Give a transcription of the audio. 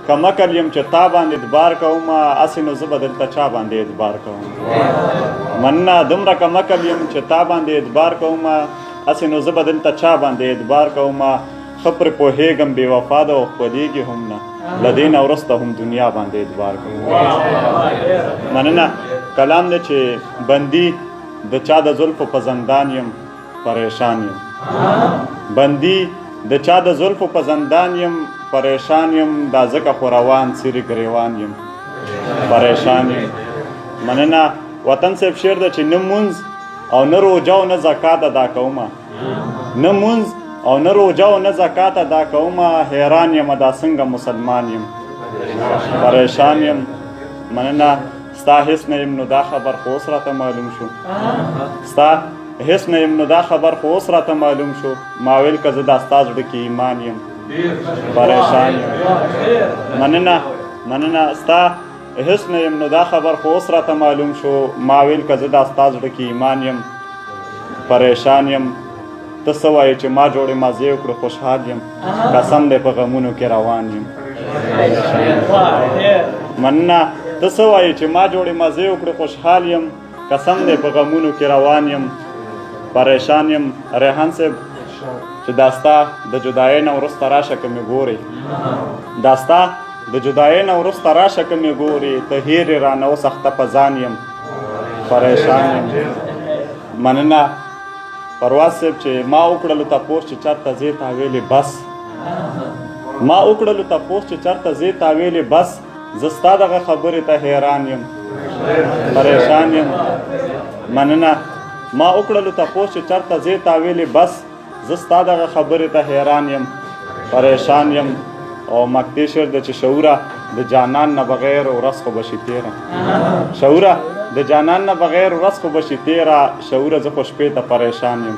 کمکل یم چې تا باندې اعتبار کوم هسې نو زه به دلته چا باندې اعتبار کوم مننه دومره کمکل یم چې تا باندې اعتبار کوم هسې نو زه به دلته چا باندې اعتبار کوم ښه پرې پوهېږم بې وفا ده او ښکلېږي هم نه له دې نه وروسته هم دنیا باندې اعتبار کوم مننه کلام دی چې بندي د چا د زلفو په زندان یم پریشان یم بندي د چا د زلفو په زندان یم پریشان یم دا ځکه خو روان څیرې ګریوان یم پریشان یم مننه وطن صاحب شعر ده چې نه مونځ او نه روژه او نه زکات ادا کومه نه مونځ او نه روژه او نه زکات ادا کومه حیران یم دا څنګه مسلمان یم پریشان یم مننه ستا هیڅ نه یم نو دا خبر خو اوس راته معلوم شو ستا هیڅ نه یم نو دا خبر خو اوس راته معلوم شو ما ویل که زه دا ستا زړه کې ایمان یم پریشان یم مننه ستا هیڅ نه یم نو دا خبر خو اوس راته معلوم شو ما ویل که زه دا ستا زړه کې ایمان یم پریشان یم ته څه وایې چې ما جوړې مازې وکړو خوشحال یم قسم دی په غمونو کې روان یم مننه ته څه وایې چې ما جوړې مازې وکړو خوشحال یم قسم دی په غمونو کې روان یم پریشان یم ریحان صاحب چې دا ستا د جدایۍ نه وروسته راشه که مې ګورې دا ستا د جدایۍ نه وروسته راشه که مې ګورې ته هېرې رانه اوس اخته په ځان یم پریشان یم مننه پرواز صاحب چې ما وکړلو تپوس چې چېرته ځې تا ویلې بس ما وکړلو تپوس چې چېرته ځې تا ویلې بس زه ستا دغه خبرې ته حیران یم پریشان یم مننه ما وکړلو تپوس چې چېرته ځې تا ویلې بس زه ستا دغه خبرې ته حیران یم پریشان یم او مکتې شعر دی چې شعوره د جانان نه بغیر ورځ خو به شي تېره شعوره د جانان نه بغیر ورځ خو به شي تېره شعوره زه خو شپې ته پریشان یم